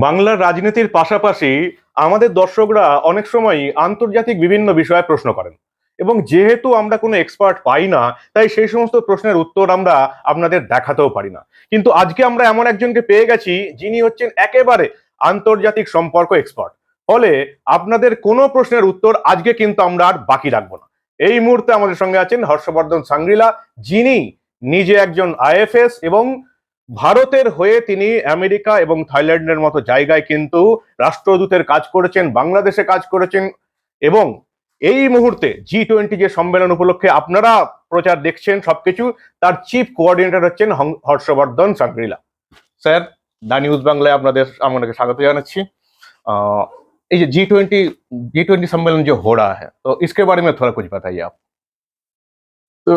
বাংলার রাজনীতির পাশাপাশি আমাদের দর্শকরা অনেক সময় আন্তর্জাতিক বিভিন্ন বিষয়ে প্রশ্ন করেন এবং যেহেতু আমরা কোনো এক্সপার্ট পাই না, তাই সেই সমস্ত প্রশ্নের উত্তর আমরা আপনাদের দেখাতেও পারি না। কিন্তু আজকে আমরা এমন একজনকে পেয়ে গেছি যিনি হচ্ছেন একেবারে আন্তর্জাতিক সম্পর্ক এক্সপার্ট। ফলে আপনাদের কোনো প্রশ্নের উত্তর আজকে কিন্তু আমরা আর বাকি রাখবো না। এই মুহূর্তে আমাদের সঙ্গে আছেন হর্ষবর্ধন সাংগ্রিলা, যিনি নিজে একজন আইএফএস এবং ভারতের হয়ে তিনি আমেরিকা এবং থাইল্যান্ডের মতো জায়গায় কিন্তু রাষ্ট্রদূতের কাজ করেছেন, বাংলাদেশে কাজ করেছেন এবং এই মুহূর্তে G20 যে সম্মেলন উপলক্ষে আপনারা প্রচার দেখছেন সবকিছু, তার চিফ কোঅর্ডিনেটর হচ্ছেন Harshvardhan Shringla. Sir, the news बांग्लाয় আপনাকে স্বাগত জানাচ্ছি। ये G20 सम्मेलन जो हो रहा है, तो इसके बारे में थोड़ा कुछ बताइए आप। তো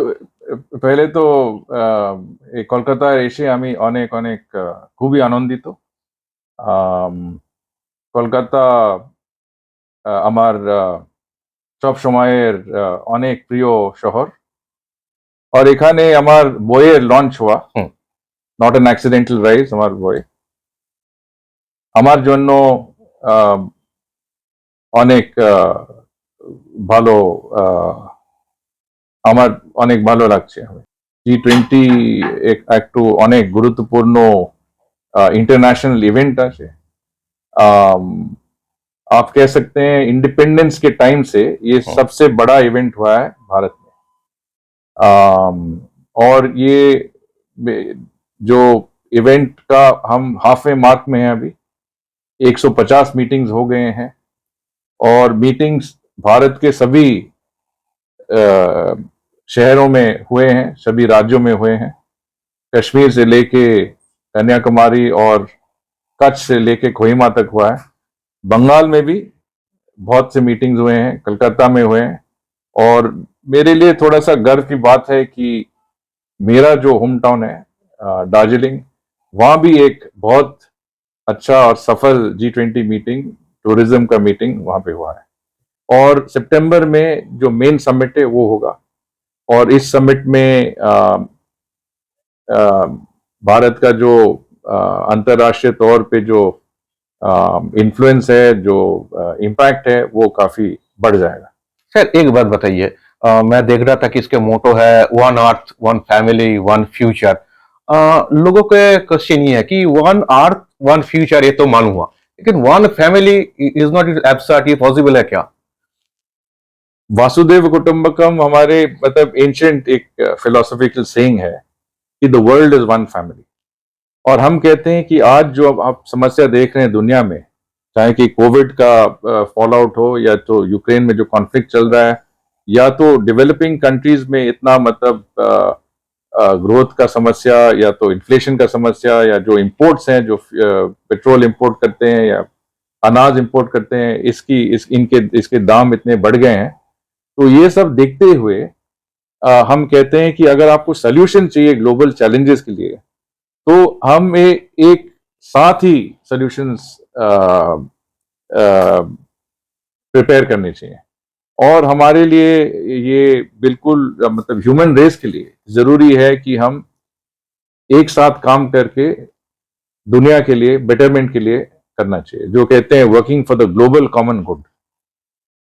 পহলে তো এই কলকাতায় এসে আমি অনেক অনেক খুবই আনন্দিত। কলকাতা আমার সব সময়ের অনেক প্রিয় শহর। আর এখানে আমার বইয়ের লঞ্চ হওয়া, নট অ্যান অ্যাক্সিডেন্টাল রাইজ, আমার বই আমার জন্য অনেক ভালো, আমার অনেক ভালো লাগছে। G20 একটু অনেক গুরুত্বপূর্ণ इंटरनेशनल इवेंट আছে। आप कह सकते हैं इंडिपेंडेंस के टाइम से ये सबसे बड़ा इवेंट हुआ है भारत में। और ये जो इवेंट का हम हाफवे मार्क में हैं, अभी 150 मीटिंग्स हो गए हैं और मीटिंग्स भारत के सभी शहरों में हुए हैं, सभी राज्यों में हुए हैं। कश्मीर से लेके कन्याकुमारी और कच्छ से लेके कोहिमा तक हुआ है। बंगाल में भी बहुत से मीटिंग्स हुए हैं, कलकत्ता में हुए हैं। और मेरे लिए थोड़ा सा गर्व की बात है कि मेरा जो होम टाउन है दार्जिलिंग, वहां भी एक बहुत अच्छा और सफल G20 मीटिंग, टूरिज्म का मीटिंग वहां पे हुआ है। और सितंबर में जो मेन समिट है वो होगा, और इस समिट में भारत का जो अंतर्राष्ट्रीय तौर पे जो इन्फ्लुएंस है, जो इम्पैक्ट है, वो काफी बढ़ जाएगा। सर, एक बात बताइए, मैं देख रहा था कि इसके मोटो है one earth one family one future. लोगों के क्वेश्चन ये है कि वन अर्थ वन फ्यूचर ये तो मालूम हुआ, लेकिन वन फैमिली इज नॉट एब्सर्ट, ये पॉसिबल है क्या? वासुदेव कुटुंबकम हमारे मतलब एंशिएंट एक फिलोसॉफिकल सेइंग है कि the world is one family. और हम कहते हैं कि आज जो आप समस्या देख रहे हैं दुनिया में, चाहे कि कोविड का फॉल आउट हो, या तो यूक्रेन में जो कॉन्फ्लिक्ट चल रहा है, या तो डेवलपिंग कंट्रीज में इतना मतलब ग्रोथ का समस्या, या तो इन्फ्लेशन का समस्या, या जो इंपोर्ट्स हैं, जो पेट्रोल इंपोर्ट करते हैं या अनाज इंपोर्ट करते हैं, इसके दाम इतने बढ़ गए हैं। तो ये सब देखते हुए हम कहते हैं कि अगर आपको सोल्यूशन चाहिए ग्लोबल चैलेंजेस के लिए, तो हम एक साथ ही सॉल्यूशंस प्रिपेयर करने चाहिए। और हमारे लिए ये बिल्कुल मतलब ह्यूमन रेस के लिए जरूरी है कि हम एक साथ काम करके दुनिया के लिए बेटरमेंट के लिए करना चाहिए, जो कहते हैं working for the global common good.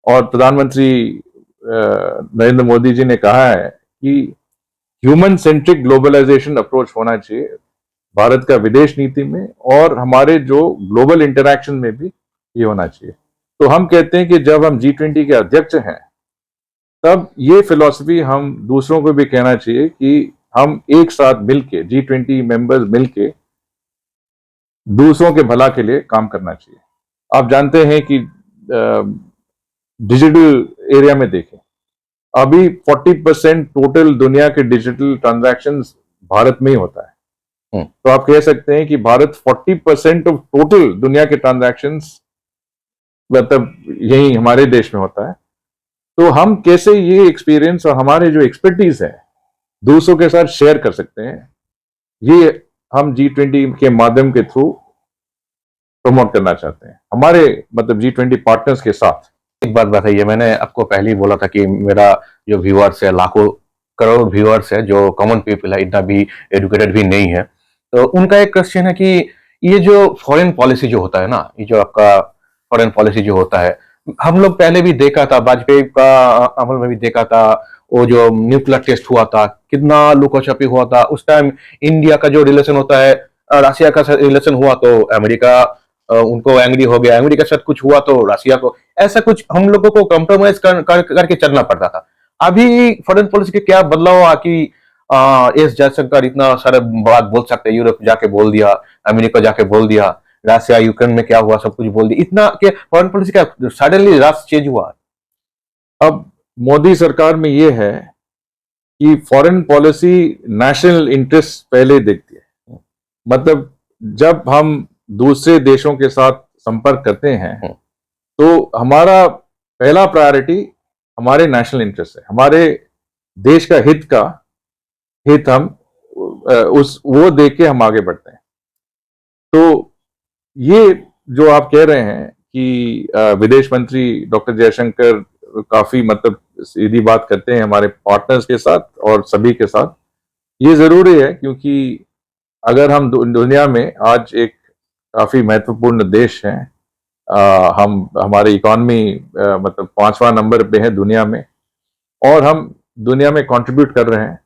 और प्रधानमंत्री नरेंद्र मोदी जी ने कहा है कि ह्यूमन सेंट्रिक ग्लोबलाइजेशन अप्रोच होना चाहिए भारत का विदेश नीति में, और हमारे जो ग्लोबल इंटरैक्शन में भी ये होना चाहिए। तो हम कहते हैं कि जब हम G20 के अध्यक्ष हैं, तब ये फिलॉसफी हम दूसरों को भी कहना चाहिए कि हम एक साथ मिलके, G20 मेंबर्स मिलके दूसरों के भला के लिए काम करना चाहिए। आप जानते हैं कि डिजिटल एरिया में देखें, अभी 40% टोटल दुनिया के डिजिटल ट्रांजैक्शंस भारत में ही होता है। तो आप कह सकते हैं कि भारत 40% ऑफ टोटल दुनिया के ट्रांजैक्शंस मतलब यही हमारे देश में होता है। तो हम कैसे ये एक्सपीरियंस और हमारे जो एक्सपर्टीज है दूसरों के साथ शेयर कर सकते हैं, ये हम G20 के माध्यम के थ्रू प्रमोट करना चाहते हैं हमारे मतलब G20 पार्टनर्स के साथ। एक बात बताइए, मैंने आपको पहले ही बोला था कि मेरा जो व्यूअर्स है, लाखों करोड़ व्यूअर्स है, जो कॉमन पीपल है, इतना भी एजुकेटेड भी नहीं है, तो उनका एक क्वेश्चन है कि ये जो फॉरेन पॉलिसी जो होता है ना, ये जो आपका फॉरेन पॉलिसी जो होता है, हम लोग पहले भी देखा था, वाजपेयी का अमल में भी देखा था, वो जो न्यूक्लियर टेस्ट हुआ था, कितना लुकोछपी हुआ था उस टाइम। इंडिया का जो रिलेशन होता है, रशिया का रिलेशन हुआ तो अमेरिका उनको एंग्री हो गया, अमेरिका के साथ कुछ हुआ तो रशिया को, ऐसा कुछ हम लोगों को कॉम्प्रोमाइज करके चलना पड़ता था। अभी फॉरेन पॉलिसी के क्या बदलाव हुआ कि एस जयशंकर इतना सारा बात बोल सकते हैं, यूरोप जाके बोल दिया, अमेरिका जाके बोल दिया, रशिया यूक्रेन में क्या हुआ सब कुछ बोल दिया, इतना के फॉरेन पॉलिसी का सडनली रास्ट चेंज हुआ। अब मोदी सरकार में ये है कि फॉरेन पॉलिसी नेशनल इंटरेस्ट पहले देखती है। मतलब जब हम दूसरे देशों के साथ संपर्क करते हैं तो हमारा पहला प्रायोरिटी हमारे नेशनल इंटरेस्ट है, हमारे देश का हित हम उस वो देख के हम आगे बढ़ते हैं। तो ये जो आप कह रहे हैं कि विदेश मंत्री डॉक्टर जयशंकर काफी मतलब सीधी बात करते हैं हमारे पार्टनर्स के साथ और सभी के साथ, ये जरूरी है क्योंकि अगर हम दुनिया में आज एक काफी महत्वपूर्ण देश हैं, हम हमारी इकॉनमी मतलब 5वां नंबर पे है दुनिया में और हम दुनिया में कंट्रीब्यूट कर रहे हैं।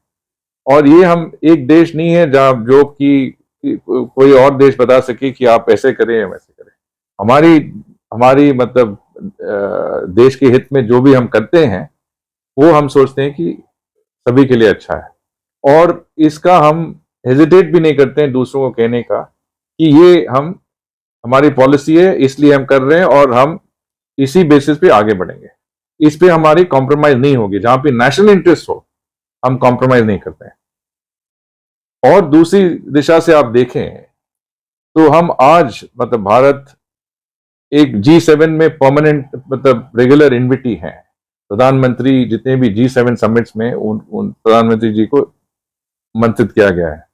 और ये हम एक देश नहीं है जहां जो कि कोई और देश बता सके कि आप ऐसे करें या वैसे करें। हमारी हमारी मतलब देश के हित में जो भी हम करते हैं वो हम सोचते हैं कि सभी के लिए अच्छा है और इसका हम हेजिटेट भी नहीं करते हैं दूसरों को कहने का कि ये हमारी पॉलिसी है इसलिए हम कर रहे हैं और हम इसी बेसिस पे आगे बढ़ेंगे। इस पे हमारी कॉम्प्रोमाइज नहीं होगी, जहां पे नेशनल इंटरेस्ट हो हम कॉम्प्रोमाइज नहीं करते हैं। और दूसरी दिशा से आप देखें तो हम आज मतलब भारत एक G7 में परमानेंट मतलब रेगुलर इन्विटी हैं। प्रधानमंत्री जितने भी G7 समिट्स में उन प्रधानमंत्री जी को मंत्रित किया गया है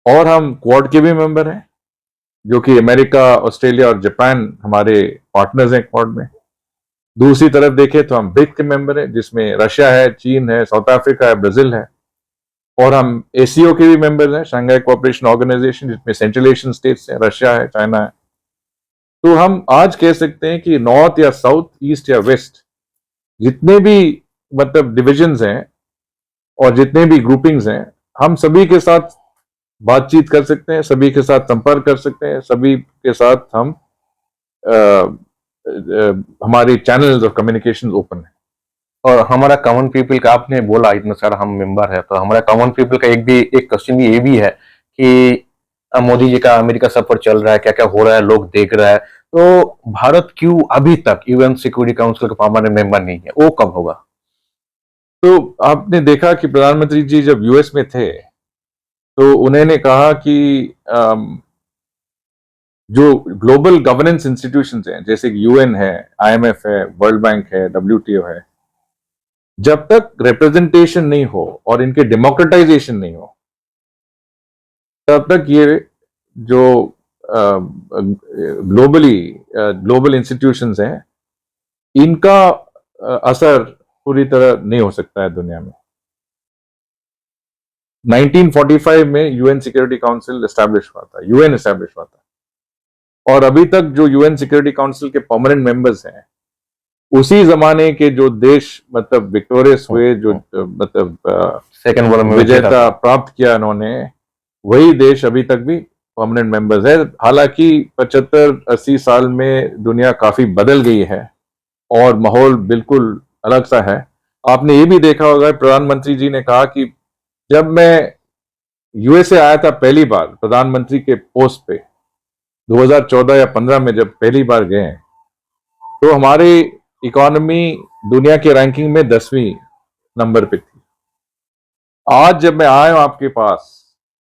और हम क्वाड के भी मेंबर हैं जो कि अमेरिका, ऑस्ट्रेलिया और जापान हमारे पार्टनर्स हैं क्वाड में। दूसरी तरफ देखें तो हम ब्रिक्स के मेंबर हैं जिसमें रशिया है, चीन है, साउथ अफ्रीका है, ब्राजील है और हम एसीओ के भी मेंबर्स हैं, शंघाई कोऑपरेशन ऑर्गेनाइजेशन, जिसमें सेंट्रल एशियन स्टेट्स हैं, रशिया है, चाइना है। तो हम आज कह सकते हैं कि नॉर्थ या साउथ, ईस्ट या वेस्ट जितने भी मतलब डिविजन्स हैं और जितने भी ग्रुपिंग्स हैं, हम सभी के साथ बातचीत कर सकते हैं, सभी के साथ संपर्क कर सकते हैं, सभी के साथ हम हमारी चैनल्स ऑफ कम्युनिकेशन ओपन है। और हमारा कॉमन पीपल का आपने बोला इतना सारा हम मेंबर है, तो हमारा कॉमन पीपल का एक क्वेश्चन भी ये भी है कि मोदी जी का अमेरिका सफर चल रहा है, क्या क्या हो रहा है लोग देख रहा है, तो भारत क्यों अभी तक यूएन सिक्योरिटी काउंसिल का परमानेंट मेंबर नहीं है, वो कब होगा? तो आपने देखा कि प्रधानमंत्री जी जब यूएस में थे तो उन्होंने कहा कि जो ग्लोबल गवर्नेंस इंस्टीट्यूशंस हैं जैसे कि यूएन है, आईएमएफ है, वर्ल्ड बैंक है, डब्ल्यूटीओ है, जब तक रिप्रेजेंटेशन नहीं हो और इनके डेमोक्रेटाइजेशन नहीं हो तब तक ये जो ग्लोबल इंस्टीट्यूशंस हैं इनका असर पूरी तरह नहीं हो सकता है दुनिया में। 1945 में यूएन सिक्योरिटी काउंसिल एस्टैब्लिश हुआ था, यूएन एस्टैब्लिश हुआ था और अभी तक जो यूएन सिक्योरिटी काउंसिल के परमानेंट मेंबर्स हैं उसी जमाने के जो देश मतलब विक्टोरियस हुए, जो मतलब सेकंड वर्ल्ड में विजेता प्राप्त किया उन्होंने, वही देश अभी तक भी परमानेंट मेंबर्स है। हालांकि 75-80 साल में दुनिया काफी बदल गई है और माहौल बिल्कुल अलग सा है। आपने ये भी देखा होगा प्रधानमंत्री जी ने कहा कि जब मैं यूएसए आया था पहली बार प्रधानमंत्री के पोस्ट पे 2014 या 15 में जब पहली बार गए तो हमारी इकोनॉमी दुनिया के रैंकिंग में 10वीं नंबर पे थी। आज जब मैं आया हूं आपके पास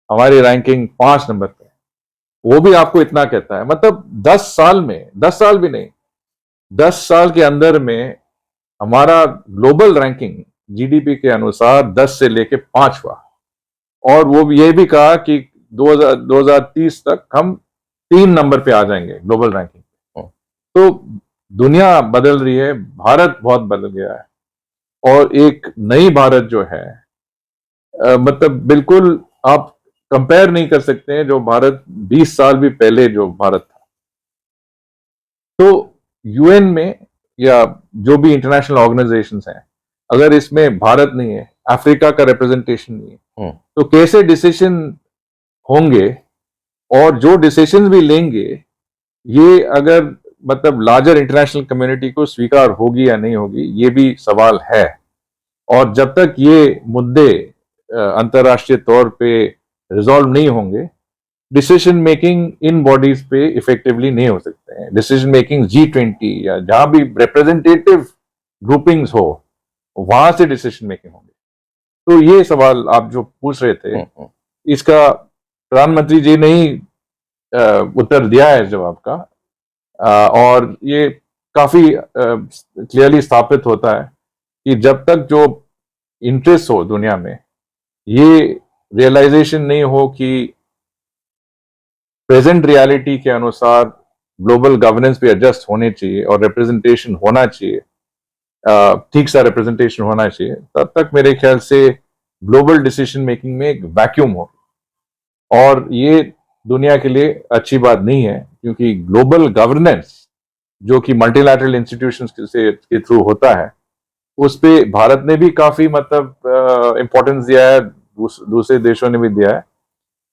हमारी रैंकिंग 5 नंबर पे, वो भी आपको इतना कहता है। मतलब 10 साल में, 10 साल भी नहीं, 10 साल के अंदर में हमारा ग्लोबल रैंकिंग जीडीपी के अनुसार 10 से लेके 5वां, और वो भी ये भी कहा कि 2030 तक हम 3 नंबर पे आ जाएंगे ग्लोबल रैंकिंग। तो दुनिया बदल रही है, भारत बहुत बदल गया है और एक नई भारत जो है मतलब बिल्कुल आप कंपेयर नहीं कर सकते हैं जो भारत 20 साल भी पहले जो भारत था। तो यूएन में या जो भी इंटरनेशनल ऑर्गेनाइजेशंस हैं, अगर इसमें भारत नहीं है, अफ्रीका का रिप्रेजेंटेशन नहीं है, तो कैसे डिसीजन होंगे? और जो डिसीजन भी लेंगे, ये अगर मतलब लार्जर इंटरनेशनल कम्युनिटी को स्वीकार होगी या नहीं होगी, ये भी सवाल है। और जब तक ये मुद्दे अंतर्राष्ट्रीय तौर पे रिजॉल्व नहीं होंगे, डिसीजन मेकिंग इन बॉडीज पे इफेक्टिवली नहीं हो सकते हैं। डिसीजन मेकिंग G20 या जहां भी रिप्रेजेंटेटिव ग्रुपिंग्स हो, वहां से डिसीजन मेकिंग होंगे। तो ये सवाल आप जो पूछ रहे थे, इसका प्रधानमंत्री जी ने ही उत्तर दिया है जवाब का। और ये काफी क्लियरली स्थापित होता है कि जब तक जो इंटरेस्ट हो दुनिया में, ये रियलाइजेशन नहीं हो कि प्रेजेंट रियलिटी के अनुसार ग्लोबल गवर्नेंस भी एडजस्ट होने चाहिए और रिप्रेजेंटेशन होना चाहिए, ठीक सा रिप्रेजेंटेशन होना चाहिए, तब तक मेरे ख्याल से ग्लोबल डिसीजन मेकिंग में एक वैक्यूम हो। और ये दुनिया के लिए अच्छी बात नहीं है, क्योंकि ग्लोबल गवर्नेंस जो कि मल्टीलैटरल इंस्टीट्यूशंस के थ्रू होता है, उस पे भारत ने भी काफी मतलब इंपॉर्टेंस दिया है, दूसरे देशों ने भी दिया है।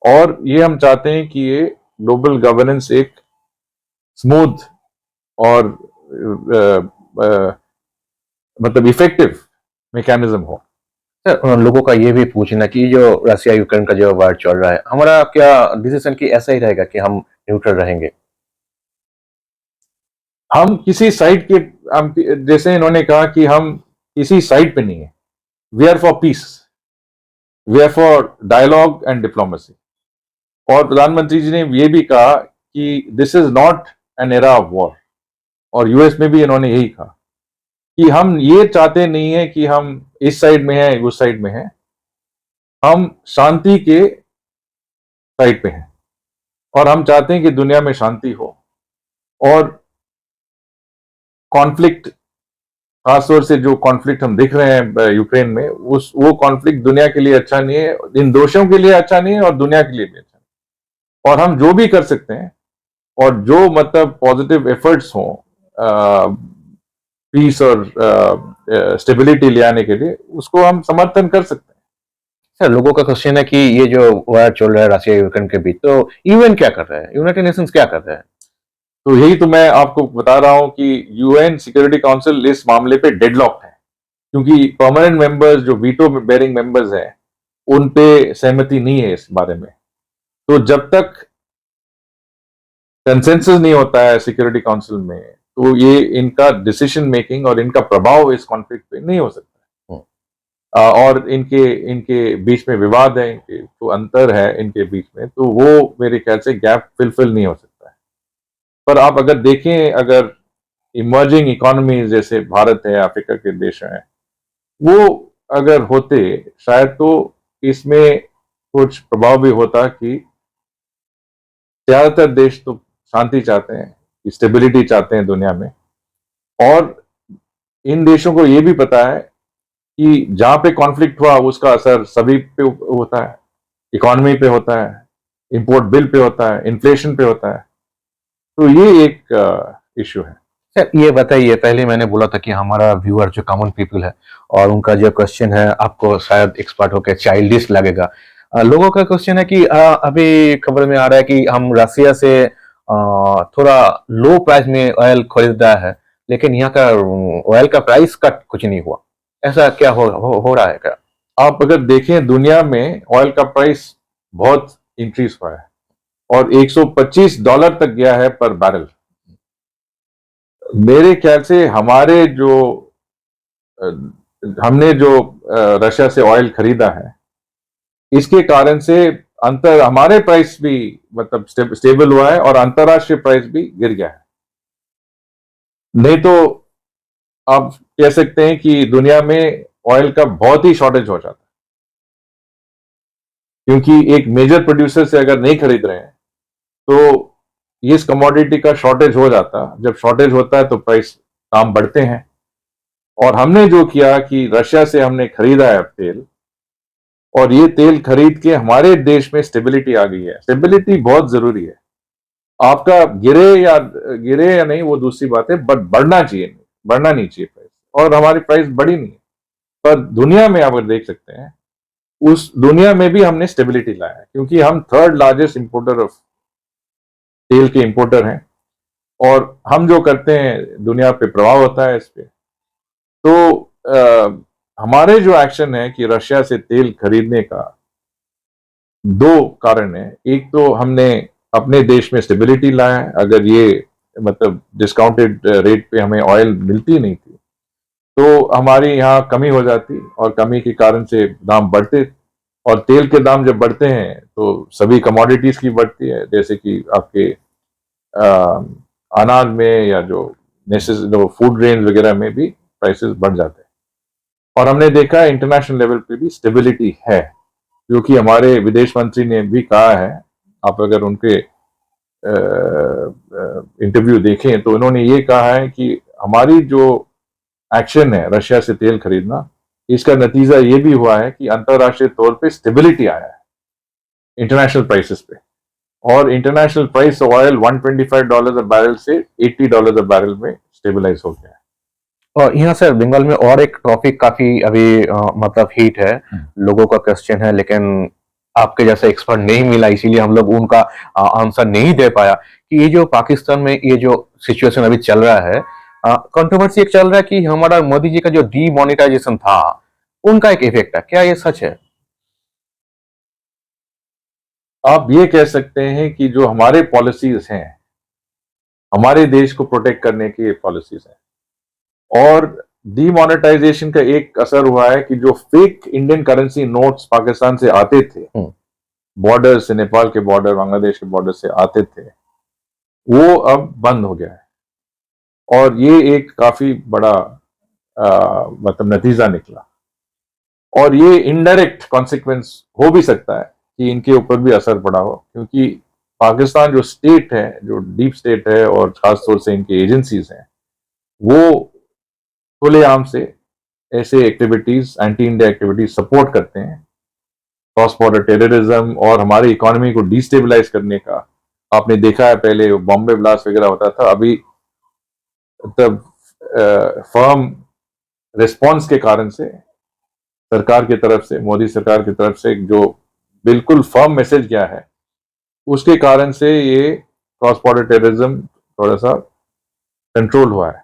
और ये हम चाहते हैं कि ये ग्लोबल गवर्नेंस एक स्मूथ और मतलब इफेक्टिव मैकेनिज्म हो। सर, लोगों का ये भी पूछना कि जो रसिया यूक्रेन का जो वार चल रहा है, हमारा क्या डिसीजन की ऐसा ही रहेगा कि हम न्यूट्रल रहेंगे? हम किसी साइड के, हम जैसे इन्होंने कहा कि हम किसी साइड पे नहीं है, we are for peace, we are for dialogue and diplomacy. और प्रधानमंत्री जी ने ये भी कहा कि this is not an era of war. और यूएस में भी इन्होंने यही कहा कि हम ये चाहते नहीं है कि हम इस साइड में हैं उस साइड में हैं, हम शांति के साइड पे हैं और हम चाहते हैं कि दुनिया में शांति हो। और कॉन्फ्लिक्ट, खासतौर से जो कॉन्फ्लिक्ट हम देख रहे हैं यूक्रेन में, वो कॉन्फ्लिक्ट दुनिया के लिए अच्छा नहीं है, इन दोषों के लिए अच्छा नहीं है और दुनिया के लिए भी अच्छा नहीं। और हम जो भी कर सकते हैं और जो मतलब पॉजिटिव एफर्ट्स हों पीस और स्टेबिलिटी ले आने के लिए, उसको हम समर्थन कर सकते हैं। सर, लोगों का क्वेश्चन है कि ये जो वार चल रहा है रसिया यूक्रेन के बीच, तो यूएन क्या कर रहा है, यूनाइटेड नेशंस क्या कर रहा है? तो यही तो मैं आपको बता रहा हूं कि यूएन सिक्योरिटी काउंसिल इस मामले पे डेडलॉक्ड है, क्योंकि परमानेंट मेंबर्स जो वीटो बेयरिंग मेंबर्स हैं, उन पे सहमति नहीं है इस बारे में। तो जब तक कंसेंसस नहीं होता है सिक्योरिटी काउंसिल में, तो ये इनका डिसीजन मेकिंग और इनका प्रभाव इस कॉन्फ्लिक्ट पे नहीं हो सकता। और इनके बीच में विवाद है, इनके तो अंतर है इनके बीच में, तो वो मेरे ख्याल से गैप फिल नहीं हो सकता है। पर आप अगर देखें, अगर इमर्जिंग इकोनॉमीज जैसे भारत है, अफ्रीका के देश हैं, वो अगर होते, शायद तो इसमें कुछ प्रभाव भी होता कि ज्यादातर देश तो शांति चाहते हैं, स्टेबिलिटी चाहते हैं दुनिया में। और इन देशों को ये भी पता है कि जहां पे कॉन्फ्लिक्ट हुआ उसका असर सभी पे होता है, इकोनॉमी पे होता है, इंपोर्ट बिल पे होता है, इन्फ्लेशन पे होता है। तो ये एक इश्यू है। सर, ये बताइए, पहले मैंने बोला था कि हमारा व्यूअर जो कॉमन पीपल है और उनका जो क्वेश्चन है आपको शायद एक्सपर्ट होकर चाइल्डिश लगेगा। लोगों का क्वेश्चन है कि अभी खबर में आ रहा है कि हम रसिया से थोड़ा लो प्राइस में ऑयल खरीदा है, लेकिन यहाँ का ऑयल का प्राइस कट कुछ नहीं हुआ। ऐसा क्या हो रहा है क्या? आप अगर देखें, दुनिया में ऑयल का प्राइस बहुत इंक्रीज हुआ है और $125 तक गया है पर बैरल। मेरे ख्याल से हमने जो रशिया से ऑयल खरीदा है, इसके कारण से हमारे प्राइस भी मतलब स्टेबल हुआ है और अंतरराष्ट्रीय प्राइस भी गिर गया है। नहीं तो आप कह सकते हैं कि दुनिया में ऑयल का बहुत ही शॉर्टेज हो जाता है, क्योंकि एक मेजर प्रोड्यूसर से अगर नहीं खरीद रहे हैं तो इस कमोडिटी का शॉर्टेज हो जाता। जब शॉर्टेज होता है तो प्राइस दाम बढ़ते हैं। और हमने जो किया कि रशिया से हमने खरीदा है तेल, और ये तेल खरीद के हमारे देश में स्टेबिलिटी आ गई है। स्टेबिलिटी बहुत जरूरी है। आपका गिरे या नहीं वो दूसरी बात है, बट बढ़ना नहीं चाहिए प्राइस, और हमारी प्राइस बढ़ी नहीं है। पर दुनिया में आप अगर देख सकते हैं, उस दुनिया में भी हमने स्टेबिलिटी लाया है, क्योंकि हम थर्ड लार्जेस्ट इंपोर्टर ऑफ तेल के इंपोर्टर हैं, और हम जो करते हैं दुनिया पे प्रभाव होता है इस पे। तो हमारे जो एक्शन है कि रशिया से तेल खरीदने का, दो कारण है। एक तो हमने अपने देश में स्टेबिलिटी लाया है। अगर ये मतलब डिस्काउंटेड रेट पे हमें ऑयल मिलती नहीं थी तो हमारी यहाँ कमी हो जाती, और कमी के कारण से दाम बढ़ते, और तेल के दाम जब बढ़ते हैं तो सभी कमोडिटीज की बढ़ती है, जैसे कि आपके अनाज में या जो फूड ग्रेन वगैरह में भी प्राइसेस बढ़ जाते हैं। और हमने देखा है इंटरनेशनल लेवल पे भी स्टेबिलिटी है, क्योंकि हमारे विदेश मंत्री ने भी कहा है, आप अगर उनके इंटरव्यू देखें तो उन्होंने ये कहा है कि हमारी जो एक्शन है रशिया से तेल खरीदना, इसका नतीजा ये भी हुआ है कि अंतरराष्ट्रीय तौर पे स्टेबिलिटी आया है इंटरनेशनल प्राइसेस पे। और इंटरनेशनल प्राइस ऑयल $125 बैरल से $80 बैरल में स्टेबलाइज हो गया है। और यहाँ सर बंगाल में और एक टॉपिक काफी अभी मतलब हिट है, लोगों का क्वेश्चन है, लेकिन आपके जैसे एक्सपर्ट नहीं मिला, इसीलिए हम लोग उनका आंसर नहीं दे पाया कि ये जो पाकिस्तान में ये जो सिचुएशन अभी चल रहा है, कंट्रोवर्सी एक चल रहा है कि हमारा मोदी जी का जो डीमोनेटाइजेशन था उनका एक इफेक्ट है, क्या ये सच है? आप ये कह सकते हैं कि जो हमारे पॉलिसीज हैं, हमारे देश को प्रोटेक्ट करने की पॉलिसीज हैं, और डीमोनेटाइजेशन का एक असर हुआ है कि जो fake Indian currency notes Pakistan से आते थे, बॉर्डर से, नेपाल के बॉर्डर, बांग्लादेश के बॉर्डर से आते थे, वो अब बंद हो गया है। और ये एक काफी बड़ा मतलब नतीजा निकला, और ये इनडायरेक्ट कॉन्सिक्वेंस हो भी सकता है कि इनके ऊपर भी असर पड़ा हो, क्योंकि पाकिस्तान जो स्टेट है, जो डीप स्टेट है, और खासतौर से इनके एजेंसीज हैं, वो खुलेआम से ऐसे activities, anti India activities support करते हैं, क्रॉस बॉर्डर टेररिज्म और हमारी इकोनॉमी को डिस्टेबलाइज करने का। आपने देखा है पहले बॉम्बे ब्लास्ट वगैरह होता था, अभी तब फर्म रिस्पॉन्स के कारण से सरकार की तरफ से, मोदी सरकार की तरफ से जो बिल्कुल फर्म मैसेज गया है, उसके कारण से ये क्रॉस बॉर्डर टेररिज्म थोड़ा सा कंट्रोल हुआ है।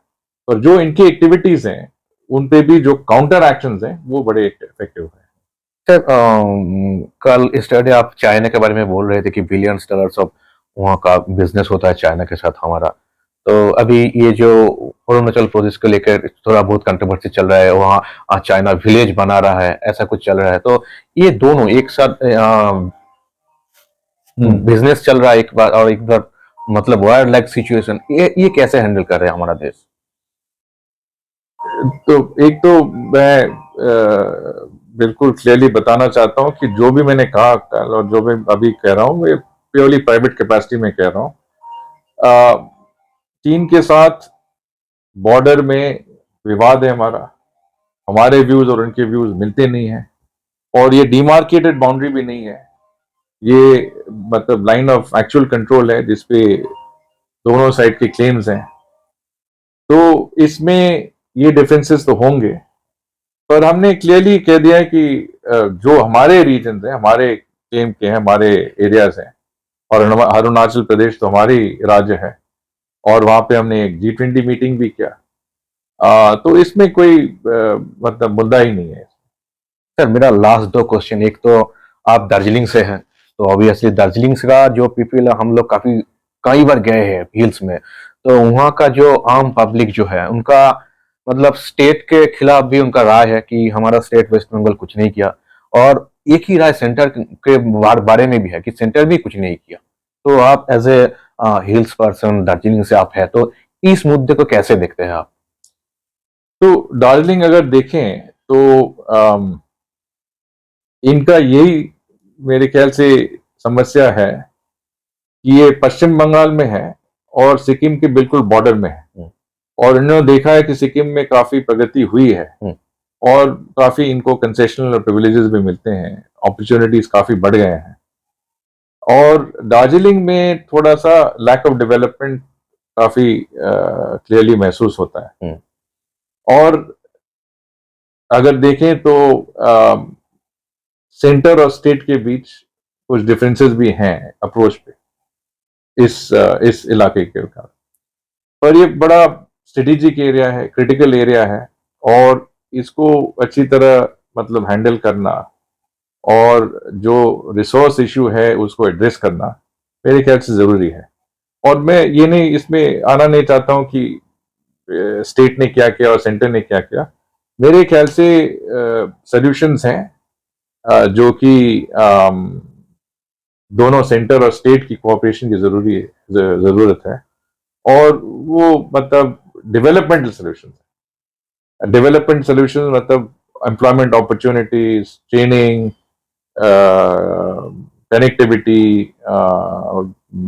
और जो इनकी एक्टिविटीज हैं उन पे भी जो काउंटर एक्शंस हैं वो बड़े इफेक्टिव हैं। सर कल स्टरडे आप चाइना के बारे में बोल रहे थे कि बिलियंस डॉलर्स ऑफ वहाँ का बिजनेस होता है चाइना के साथ हमारा। तो अभी ये जो अरुणाचल प्रदेश को लेकर थोड़ा बहुत कंट्रोवर्सी चल रहा है, वहाँ चाइना विलेज बना रहा है, ऐसा कुछ चल रहा है, तो ये दोनों एक साथ बिजनेस चल रहा है एक बार, और एक बार मतलब वायर लाइक सिचुएशन, ये कैसे हैंडल कर रहे हैं हमारा देश? तो एक तो मैं बिल्कुल क्लियरली बताना चाहता हूं कि जो भी मैंने कहा कल और जो मैं अभी कह रहा हूं, मैं प्योरली प्राइवेट कैपेसिटी में कह रहा हूं। चीन के साथ बॉर्डर में विवाद है हमारा, हमारे व्यूज और उनके व्यूज मिलते नहीं हैं, और ये डिमार्केटेड बाउंड्री भी नहीं है, ये मतलब लाइन ऑफ एक्चुअल कंट्रोल है जिसपे दोनों साइड के क्लेम्स हैं। तो इसमें ये डिफरेंसेस तो होंगे, पर हमने क्लियरली कह दिया है कि जो हमारे रीजन हैं, हमारे क्लेम के हैं, हमारे एरियाज हैं, और अरुणाचल प्रदेश तो हमारी राज्य है, और वहां पे हमने एक G20 मीटिंग भी किया। तो इसमें कोई मतलब मुद्दा ही नहीं है। सर मेरा लास्ट दो क्वेश्चन, एक तो आप दार्जिलिंग से हैं, तो ऑब्वियसली दार्जिलिंग का जो पीपल है, हम लोग काफी कई बार गए हैं हिल्स में, तो वहाँ का जो आम पब्लिक जो है उनका मतलब स्टेट के खिलाफ भी उनका राय है कि हमारा स्टेट वेस्ट बंगाल कुछ नहीं किया, और एक ही राय सेंटर के बारे में भी है कि सेंटर भी कुछ नहीं किया। तो आप as a hills person Darjeeling से आप है, तो इस मुद्दे को कैसे देखते हैं आप? तो दार्जिलिंग अगर देखें तो इनका यही मेरे ख्याल से समस्या है कि ये पश्चिम बंगाल में है और सिक्किम के बिल्कुल बॉर्डर में है, और इन्होंने देखा है कि सिक्किम में काफी प्रगति हुई है, और काफी इनको कंसेशनल और प्रिविलेजेस भी मिलते हैं, अपॉर्चुनिटीज काफी बढ़ गए हैं। और दार्जिलिंग में थोड़ा सा लैक ऑफ डेवलपमेंट काफी क्लियरली महसूस होता है। और अगर देखें तो सेंटर और स्टेट के बीच कुछ डिफरेंसेस भी हैं अप्रोच पे इस इलाके के कारण। पर ये बड़ा स्ट्रेटेजिक एरिया है, क्रिटिकल एरिया है, और इसको अच्छी तरह मतलब हैंडल करना और जो रिसोर्स इशू है उसको एड्रेस करना मेरे ख्याल से जरूरी है। और मैं ये नहीं इसमें आना नहीं चाहता हूं कि स्टेट ने क्या किया और सेंटर ने क्या किया। मेरे ख्याल से सॉल्यूशंस हैं जो कि दोनों सेंटर और स्टेट की कोऑपरेशन की जरूरत है, और वो मतलब डेवलपमेंटल सॉल्यूशन मतलब employment opportunities, training, connectivity,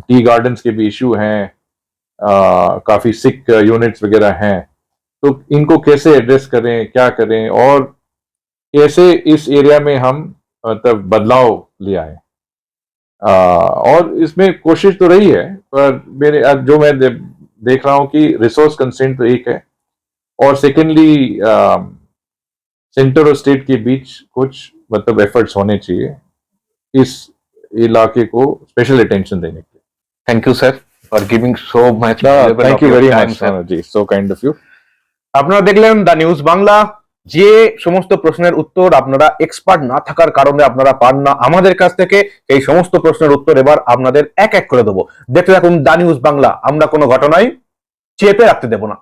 tea gardens के भी इशू हैं, काफी सिक यूनिट्स वगैरह हैं, तो इनको कैसे एड्रेस करें, क्या करें, और कैसे इस एरिया में हम मतलब बदलाव ले आए। और इसमें कोशिश तो रही है, पर मेरे जो मैं देख रहा हूं कि रिसोर्स कंस्ट्रेंट तो एक है, और सेकेंडली सेंटर और स्टेट के बीच कुछ मतलब एफर्ट्स होने चाहिए इस इलाके को स्पेशल अटेंशन देने के लिए। Thank you sir for giving so much. Thank you very much ji, so kind of you. আপনারা দেখলেন দা নিউজ বাংলা। যে সমস্ত প্রশ্নের উত্তর আপনারা এক্সপার্ট না থাকার কারণে আপনারা পান না আমাদের কাছ থেকে, এই সমস্ত প্রশ্নের উত্তর এবার আপনাদের এক এক করে দেবো। দেখতে থাকুন দা নিউজ বাংলা, আমরা কোনো ঘটনাই চেপে রাখতে দেব না।